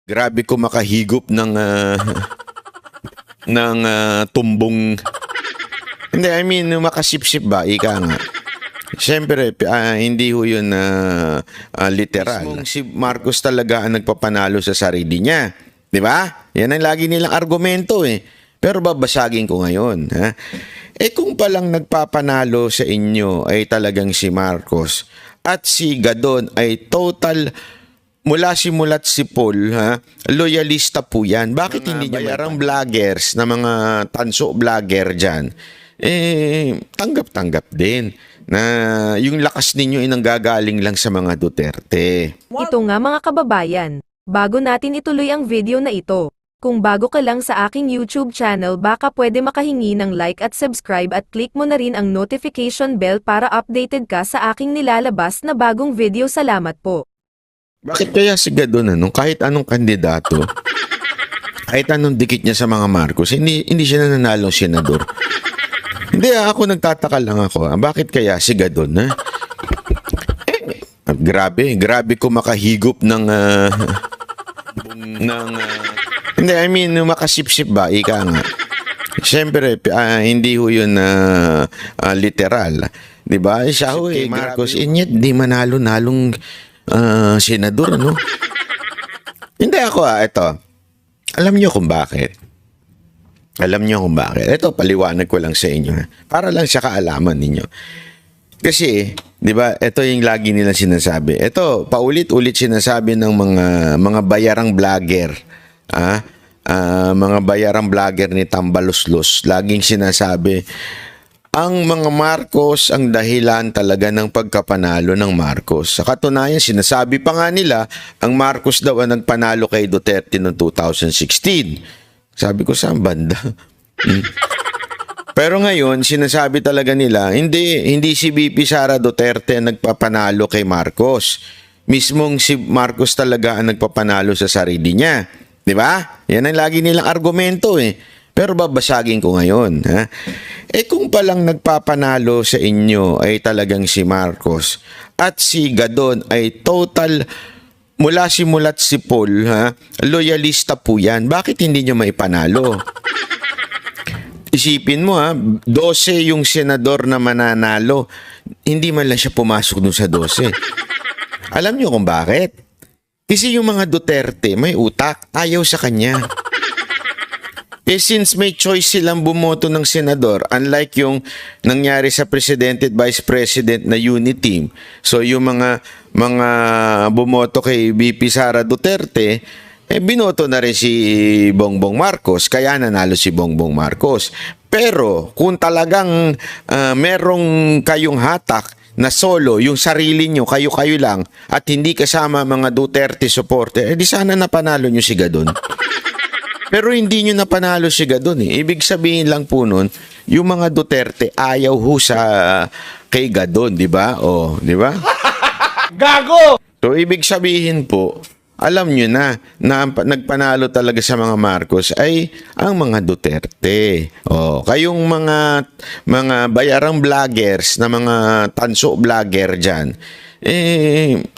Grabe ko makahigop ng tumbong. Hindi, I mean makasipsip ba, ika nga. Siyempre, hindi ho yun literal. Si Marcos talaga ang nagpapanalo sa sarili niya. Di ba? Yan ang lagi nilang argumento eh. Pero babasagin ko ngayon. Ha? Kung palang nagpapanalo sa inyo ay talagang si Marcos at si Gadon ay total mula simulat si Paul, ha, loyalista po yan. Bakit hindi niya bayarang vloggers na mga tanso vlogger dyan? Tanggap-tanggap din na yung lakas ninyo ay nanggagaling lang sa mga Duterte. Ito nga mga kababayan, bago natin ituloy ang video na ito, kung bago ka lang sa aking YouTube channel baka pwede makahingi ng like at subscribe at click mo na rin ang notification bell para updated ka sa aking nilalabas na bagong video. Salamat po. Bakit kaya si Gadon, kahit anong kandidato, kahit anong dikit niya sa mga Marcos, hindi siya nananalong senador? Hindi, ako nagtataka lang ako. Bakit kaya si Gadon, ha? Grabe ko makahigop ng hindi, I mean makasipsip ba, ika nga. Siyempre, hindi ho yun literal. Diba? Siya ho Marcos, inyet, di manalo-nalong senador, no? Hindi ako, ito. Alam niyo kung bakit. Ito, paliwanag ko lang sa inyo. Para lang sa kaalaman ninyo. Kasi, di ba, ito yung lagi nila sinasabi. Ito, paulit-ulit sinasabi ng mga bayarang vlogger. Mga bayarang vlogger ni Tambaluslos. Laging sinasabi, ang mga Marcos ang dahilan talaga ng pagkapanalo ng Marcos. Sa katunayan, sinasabi pa nga nila, ang Marcos daw ang nagpanalo kay Duterte noong 2016. Sabi ko, saan banda? Pero ngayon, sinasabi talaga nila, hindi si VP Sara Duterte ang nagpapanalo kay Marcos. Mismong si Marcos talaga ang nagpapanalo sa sarili niya. Di ba? Yan ang lagi nilang argumento eh. Pero babasagin ko ngayon. Ha? Kung palang nagpapanalo sa inyo ay talagang si Marcos at si Gadon ay total mula simulat si Paul, ha, loyalista po yan. Bakit hindi nyo maipanalo? Isipin mo, ha, 12 yung senador na mananalo. Hindi man lang siya pumasok dun sa 12. Alam nyo kung bakit? Kasi yung mga Duterte may utak, ayaw sa kanya. Since may choice silang bumoto ng senador, unlike yung nangyari sa Presidente at Vice President na unit team. So yung mga bumoto kay VP Sara Duterte, binoto na rin si Bongbong Marcos, kaya nanalo si Bongbong Marcos. Pero kung talagang merong kayong hatak na solo, yung sarili nyo, kayo-kayo lang, at hindi kasama mga Duterte supporter, di sana napanalo nyo si Gadon. Pero hindi nyo napanalo si Gadon eh. Ibig sabihin lang po nun, yung mga Duterte ayaw ho sa kay Gadon, di ba? O, di ba? Gago! So, ibig sabihin po, alam nyo na nagpanalo talaga sa mga Marcos ay ang mga Duterte. O, kayong mga bayarang vloggers na mga tanso vlogger dyan,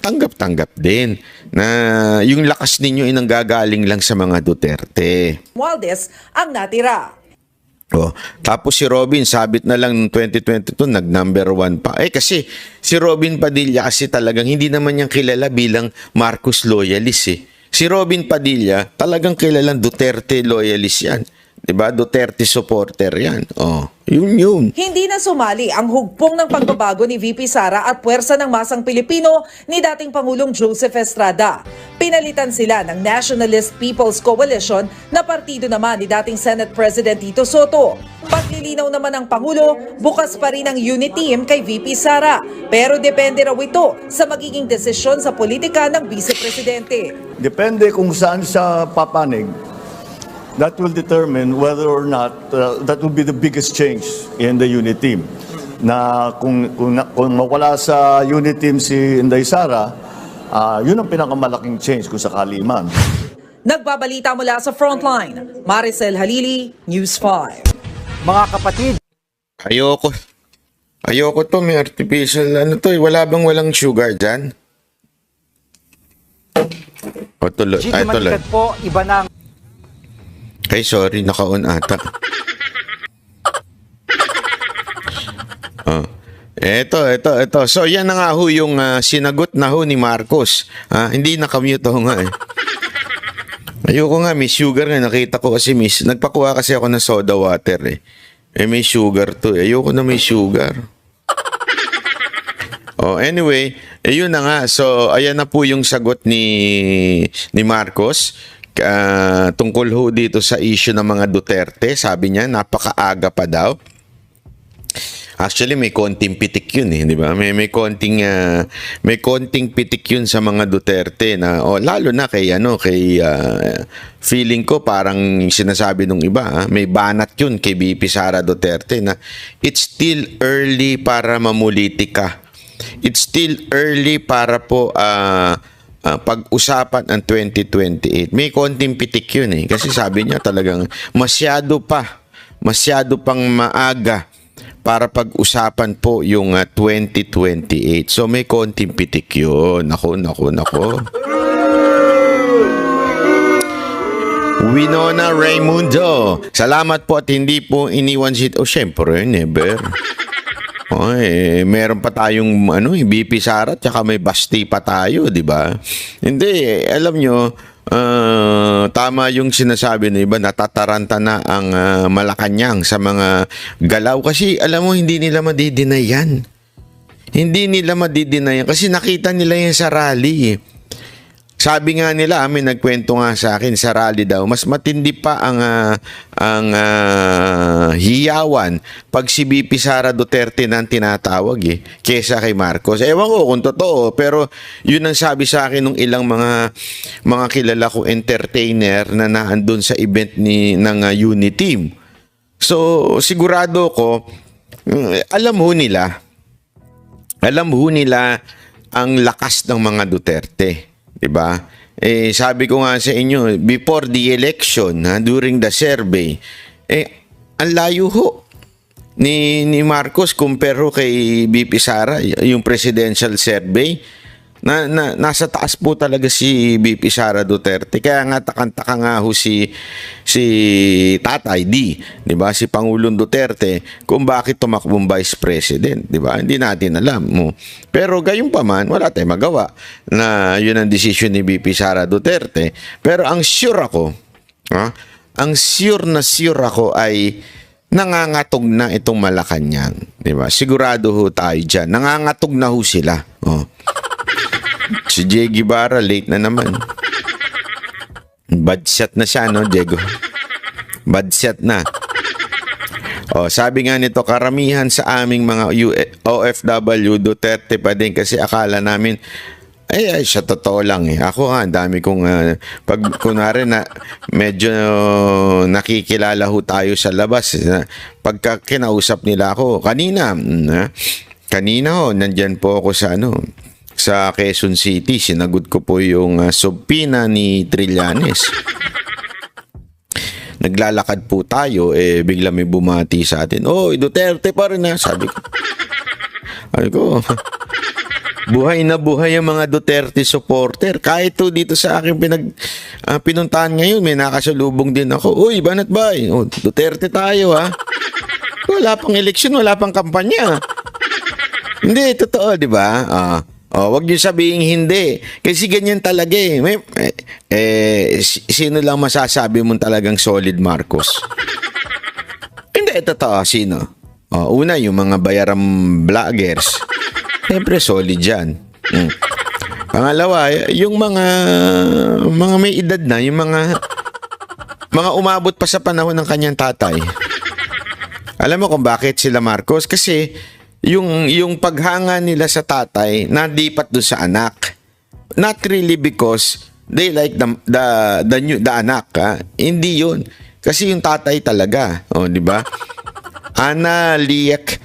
tanggap-tanggap din na yung lakas ninyo ay nanggagaling lang sa mga Duterte. Romualdez ang natira. Tapos si Robin, sabit na lang noong 2022, nag-number 1 pa. Kasi si Robin Padilla kasi talagang hindi naman niyang kilala bilang Marcos loyalist eh. Si Robin Padilla talagang kilalang Duterte loyalist yan. Diba? Duterte supporter yan. Yun. Hindi na sumali ang hugpong ng pagbabago ni VP Sara at puwersa ng masang Pilipino ni dating Pangulong Joseph Estrada. Pinalitan sila ng Nationalist People's Coalition na partido naman ni dating Senate President Tito Soto. Paglilinaw naman ng Pangulo, bukas pa rin ang unit team kay VP Sara. Pero depende raw ito sa magiging desisyon sa politika ng Vice Presidente. Depende kung saan siya papanig. That will determine whether or not that will be the biggest change in the unit team. Na kung mawala sa unit team si Inday Sara, yun ang pinakamalaking change kung sakali man. Nagbabalita mula sa Frontline, Maricel Halili, News 5. Mga kapatid, Ayoko to, may artificial wala bang walang sugar dyan? O tuloy. Gigi Ay, tuloy. Maligad po, iba na ang Ay, sorry, naka-on ata. Oh. Ito. So, yan na nga ho yung sinagot na ho ni Marcos. Hindi nakamute ho nga eh. Ayoko nga, may sugar nga. Nakita ko kasi nagpakuha kasi ako ng soda water eh. May sugar to. Ayoko na may sugar. Oh, anyway, yun na nga. So, ayan na po yung sagot ni Marcos. Tungkol ho dito sa issue ng mga Duterte. Sabi niya, napakaaga pa daw. Actually, may konting pitik yun eh, di ba? May konting pitik yun sa mga Duterte na lalo na kay feeling ko parang sinasabi nung iba, may banat yun kay BP Sara Duterte na it's still early para mamulitika. It's still early para po pag-usapan ang 2028. May konting pitik yun eh. Kasi sabi niya talagang masyado pang maaga para pag-usapan po yung 2028. So may konting pitik yun. Nako. Winona Raimundo. Salamat po at hindi po iniwan si... syempre, never. Meron pa tayong BP Sara at saka may Basti pa tayo, di ba? Hindi, alam nyo, tama yung sinasabi ng iba, natataranta na ang Malacanang sa mga galaw kasi alam mo hindi nila madidinay yan. Hindi nila madidinay yan kasi nakita nila yan sa rally. Sabi nga nila, may nagkwento nga sa akin sa rally daw, mas matindi pa ang hiyawan pag si BP Sara Duterte na ang tinatawag kesa kay Marcos. Ewan ko kung totoo, pero yun ang sabi sa akin ng ilang mga kilala ko entertainer na naandun sa event ng Uniteam. So, sigurado ko, alam ho nila ang lakas ng mga Duterte. Diba? Sabi ko nga sa inyo, before the election, during the survey, ang layo ho ni Marcos compare ho kay BP Sara, yung presidential survey. Nasa taas po talaga si BP Sara Duterte. Kaya nga takang-taka nga ho si Tatay D, 'di ba? Si Pangulong Duterte kung bakit tumakbong Vice President, 'di ba? Hindi natin alam mo. Pero gayon pa man, wala tayong magawa na 'yun ang desisyon ni BP Sara Duterte. Pero ang sure ako ay nangangatog na itong Malacanang, 'di ba? Sigurado ho tayo diyan. Nangangatog na ho sila. Si Jay Guevara, late na naman. Bad shot na siya, no, Diego? Bad shot na. Sabi nga nito, karamihan sa aming mga OFW, Duterte pa din kasi akala namin, siya totoo lang eh. Ako nga, dami kong, pag kunwari na medyo nakikilala ho tayo sa labas, pagka kinausap nila ako, kanina ho, nandyan po ako sa Quezon City, sinagot ko po yung subpina ni Trillanes. Naglalakad po tayo, bigla may bumati sa atin. Duterte pa rin sabi ko. Buhay na buhay ang mga Duterte supporter. Kahit to dito sa akin pinuntahan ngayon, may nakasalubong din ako. Uy, banat bay? Duterte tayo Wala pang eleksyon, wala pang kampanya. Hindi, totoo, di ba? Wag niyo sabihin hindi. Kasi ganyan talaga sino lang masasabi mong talagang solid Marcos? Hindi, totoo. Sino? Una, yung mga bayaram vloggers. Siyempre, solid yan. Pangalawa, yung mga may edad na, yung mga umabot pa sa panahon ng kanyang tatay. Alam mo kung bakit sila Marcos? Kasi yung paghanga nila sa tatay nadipat doon sa anak. Not really because they like the anak. Hindi yun. Kasi yung tatay talaga. Di ba? Ana Liak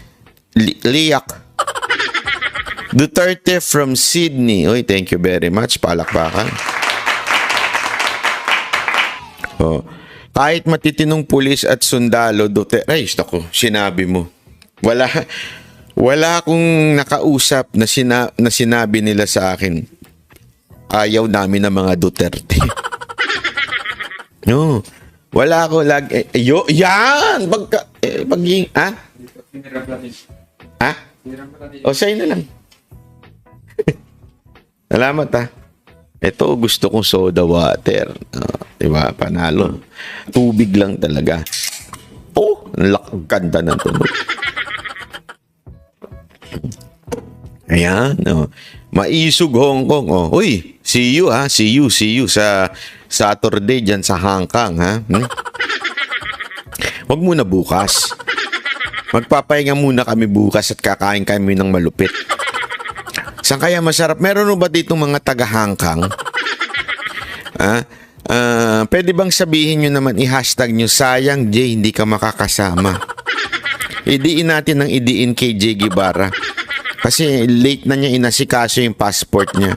Duterte from Sydney. Thank you very much. Palakpakan. Kahit matitinong pulis at sundalo, Duterte, sinabi mo. Wala akong nakausap na sinabi nila sa akin, ayaw namin ng mga Duterte. No. Wala ako yan! Ha? O, sa'yo na lang. Salamat, ha. Ito, gusto kong soda water. Diba? Panalo. Tubig lang talaga. Oh, ganda ng tunog. Ayan, Maisog Hong Kong, Uy, see you, ha? See you sa Saturday dyan sa Hong Kong, ha? Huwag muna bukas. Magpapahinga muna kami bukas at kakain kami ng malupit. Saan kaya masarap? Meron ba dito mga taga-Hong Kong? Pwede bang sabihin nyo naman, i-hashtag nyo, sayang Jay, hindi ka makakasama. Idiin natin ng idiin kay Jay Guevara. Kasi late na niya inasikaso yung passport niya.